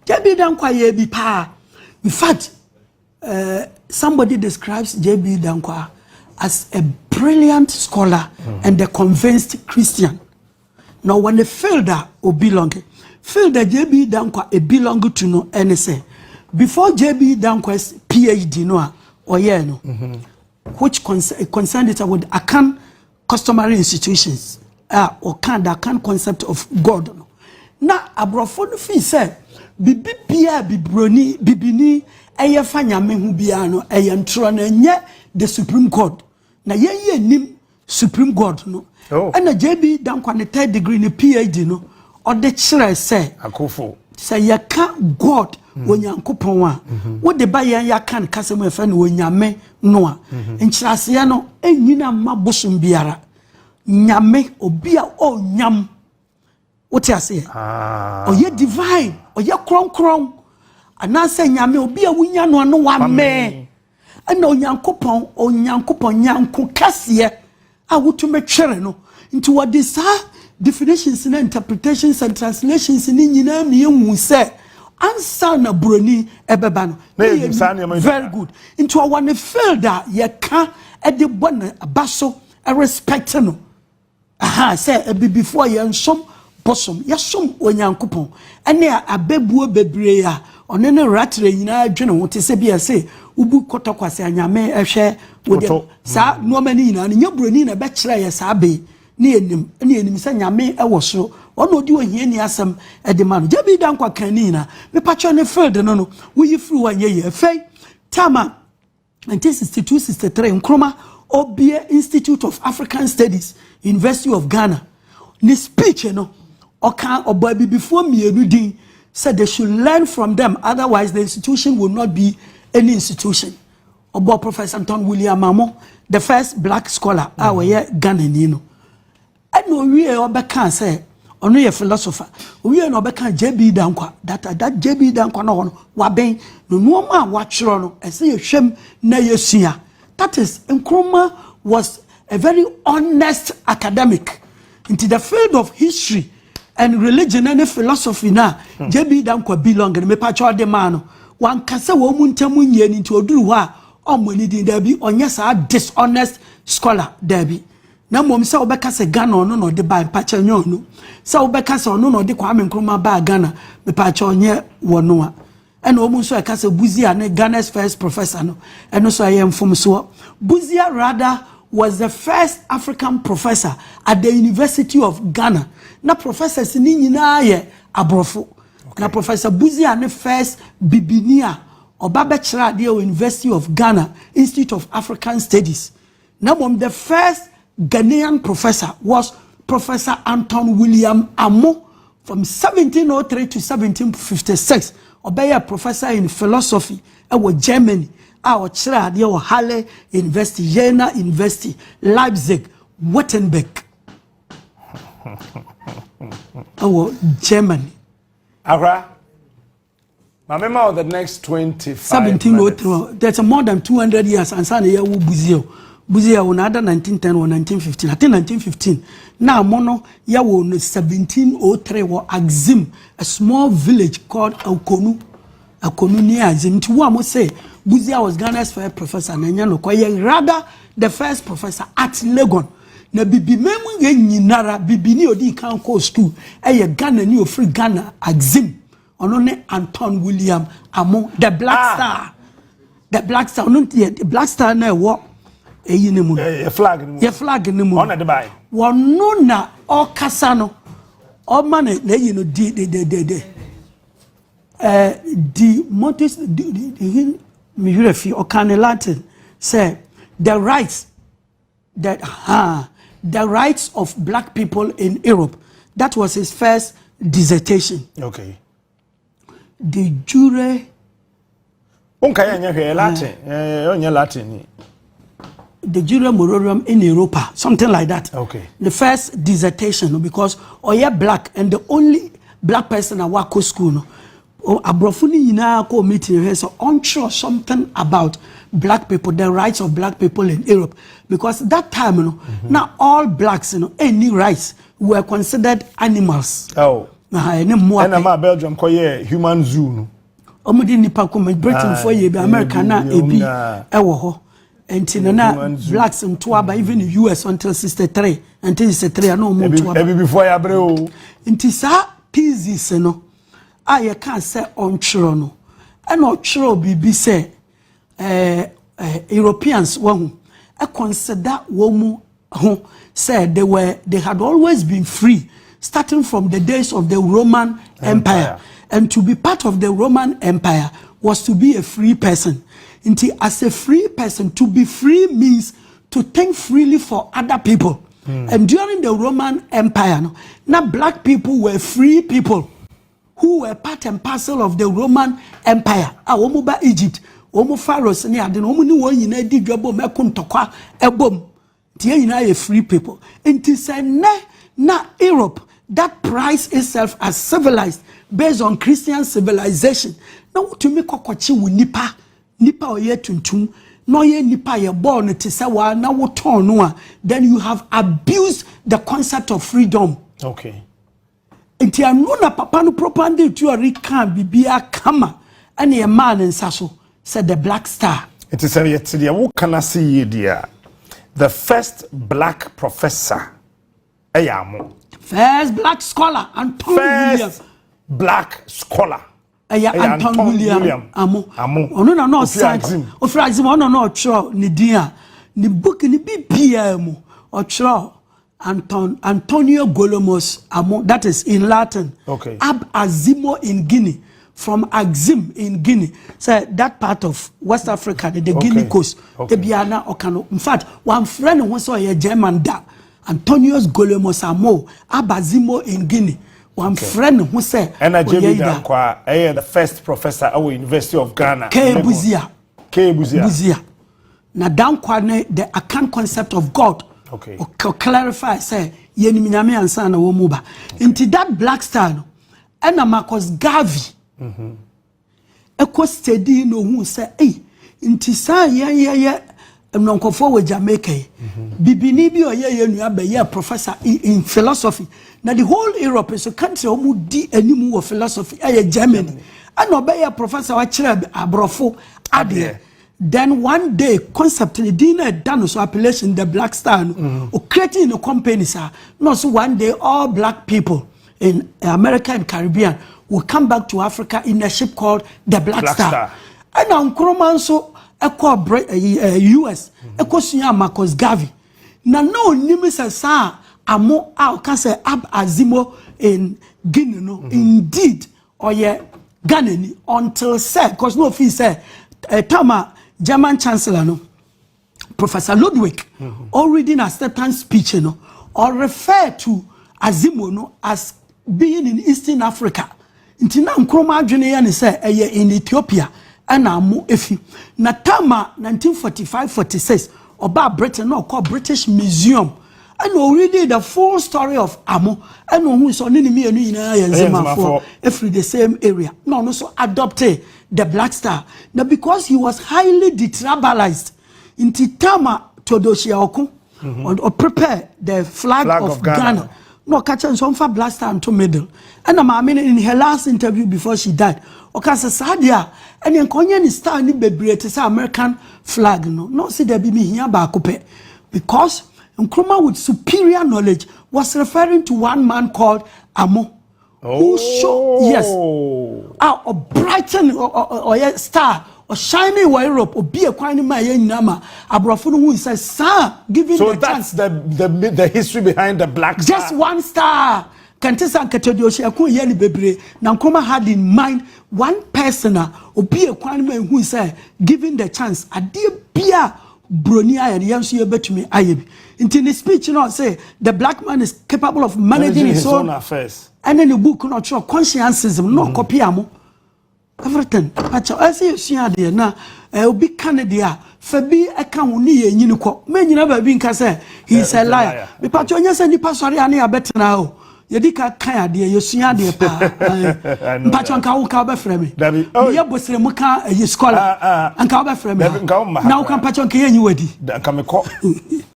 JB Danquah ye be pa. In fact, somebody describes JB Danquah as a brilliant scholar and a convinced Christian. Now, when they feel that JB Danquah belong to no NSA. Before JB Danquah's PhD, which concerned it with Akan customary institutions, or that concept of God. Now, Abrofon fi said, Bibini, Ayafanya Mehubiano, Ayantron, the Supreme Court. Na ye nim Supreme God no. And a JB Danquah the third degree in PhD no. Or the children say, Akofo. Say ya can't God when you coupon one. What the buyer ya can't customer friend when ya me noa. And Chasiano, and you know my bosom biara. Nyame obia o nyam. What you say? Or ye divine, or ye kron. And I say nyame obia winya no one me. And no Yankopon or Yankopon Yanko Cassia, I would to make sure no into what these definitions and interpretations and translations in Indian you say answer na broni ebebano. Very good. Into a one feel that ye can't at the one a basso a respect no. Aha, say a before ye and some bosom, yes, some or Yankopon, and there a bebu bebrea. On any ratre yina dwene wo te se bia se ubu kotokwase anyame ehwe wo sa no mani na nya broni na be kire ye sa be ne enim se nyame ewo so ono di ohie ni asem ede ma no JB Danquah kani na me pacho ne field no no wo yi free wan ye fei tama 1962-63 Nkrumah Obie Institute of African Studies University of Ghana ni speech no oka obabi before mienu din said they should learn from them, otherwise the institution will not be any institution. About Professor Anton Wilhelm, the first black scholar, our Ghanaian. I know we are Obekan say, only a philosopher. We are Obekan JB Danquah. That JB Danquah no waben no man watch rono. I say a shame na yesia. That is, Nkrumah was a very honest academic into the field of history. And religion and philosophy na JB Danquah belong and me pacho de man one kasa wo muntemu nye into oduru ha omoni din there be onye sa dishonest scholar there be na mom say obeka se Ghana no de ba pacho nyo no say obeka se ono no de Kwame Nkrumah ba Ghana me pacho onye wono a and omun so eka se Buzia ne Ghana's first professor no and so I am from so Buzia rather was the first African professor at the University of Ghana. Na professors ni nyina ye abrofo. Na Professor Buzia ne first bibinia oba bachelor at the University of Ghana Institute of African Studies. Na mom the first Ghanaian professor was Professor Anton William Amo from 1703 to 1756. Oba professor in philosophy at Germany. Our child, your Halle University, Jena University, Leipzig, Wittenberg. Our Germany. Ara, my memory of the next 25 1703. That's more than 200 years. And son here Buzio. Buzio on either 1910 or 1915. I think 1915. Now mono ya won 1703 or Axim, a small village called Okonu. Okonu near Axim. To one must say. Buzia was Ghana's first professor, rather the first professor at Legon. Na bibi memu nyinara bibi ni odi kan ko school Ghana ni ofri Ghana Axim onone Anton William Amo the Black Star. The Black Star no the Black Star na wo eyi ne mu flag ne mu on the buy wono na okasa no o man na eyi no the motus the Mirefi or can Latin say the rights of black people in Europe. That was his first dissertation. Okay. De jure. Latin. Latin. De jure mororum in Europa, something like that. Okay. The first dissertation because Oya black and the only black person at Wako school. No, Abrofuni yina ko meeting here so unsure something about black people, the rights of black people in Europe, because that time not all blacks any rights were considered animals. ne mmoa na ma Belgium koye human zoo no omudi nipa ko Britain for ye be America na ebi ewo ho enti na blacks nto aba even the US until 63 until 63 na omo nto aba ebi before ya bre o enti sa pieces no aye kan se ontwero no na otwero bibi se Europeans wahu consider womu ho said they had always been free starting from the days of the Roman Empire. And to be part of the Roman Empire was to be a free person. As a free person, to be free means to think freely for other people. And during the Roman Empire, now black people were free people who were part and parcel of the Roman Empire. Omuba Egypt, Omu Pharaohs, ni ade no omu ni won yina di dwabo mekun tokwa ebom. Tie yina ye free people. Nti say na Europe that price itself as civilized based on Christian civilization. Now to me kokochi wu nipa oye tuntum no ye nipa ye born to say wa na wo ton no a then you have abused the concept of freedom. Okay. Nti anu na papa no propaganda theory kan bibia kama ane ye man nsa so said the Black Star. It is a yet wo kana see dia the first black professor ayamo. First black scholar Anton William. Black scholar. Anton William. Amo. Ono na no science. Ofrazim ono no otro ni dia. Ni book ni bibia mu. Otro Antonio Golomos Amo. That is in Latin. Okay. Ab Azimo in Guinea. From Axim in Guinea. So that part of West Africa, the Guinea coast. The Biana Okano. In fact, one friend who saw a German da. Antonius Golomos Amo. Abazimo in Guinea. One friend who said, and Danquah, the first professor at the University of Ghana. Buzia. Na Danquah, the account concept of God. Okay. Clarify, say, Yenimiame and Sana Womuba. Into that Black Star, and a Marcus Garvey. Eko steady no who say, hey, into sa Mnonkofo we Jamaica. Bibini bi oye nua be ye professor in philosophy. Now the whole Europe is a country omu di animu of philosophy. Germany. And obey a professor wa kire abrofo ade. Then one day concept the dinner done so appellation the Black Star or creating a company sir. No, so one day all black people in America and Caribbean will come back to Africa in a ship called the Black Star. And on Kroman so US eko sunya Marcus Garvey na no nimisa sa amo can say ab azimo in Guinea no indeed oye Ghana until say because no fee say Tama German chancellor no Professor Ludwig already in a certain speech no or refer to Azimo no as being in Eastern Africa intina nkroma adwene ya ne say in Ethiopia and amu efi na tama 1945-46 oba Britain no called British Museum and already the full story of Amo and who is on me for every the same area no so adopted the Black Star now because he was highly detribalized in Titama Todoshia Oku or prepare the flag of Ghana. No catch and some for Black Star into middle and I mean in her last interview before she died okasa sadia and enkonya ni star ni bebre te say American flag no see there be me here ba kope because Nkrumah with superior knowledge was referring to one man called Amo who showed a brighten or star or shining in Europe or be a quite ma nama abrofo no who says sir giving so the that's chance. the history behind the Black Star. Just one star. Kantisa Katodioshi Aku Yeli Bebre. Nkrumah had in mind one person or be a quantum who say giving the chance. A dear Pia Bronia and Yansu bet me Ayebi. In the speech, you know, say the black man is capable of managing his own affairs. And then the book not show conscientism, no copiamo. Everything. I say you see there now. Obi Canada. Fabi Ekawuni Yinuko. Men you never been say he's a liar. The patron yes and the pastor ani better now. Yedika kaya de yosia de pa mpacho nka wo ka ba frame me ye bosre mu ka scholar anka wo ba frame na wo ka mpacho nka ye nyi wadi nka me ko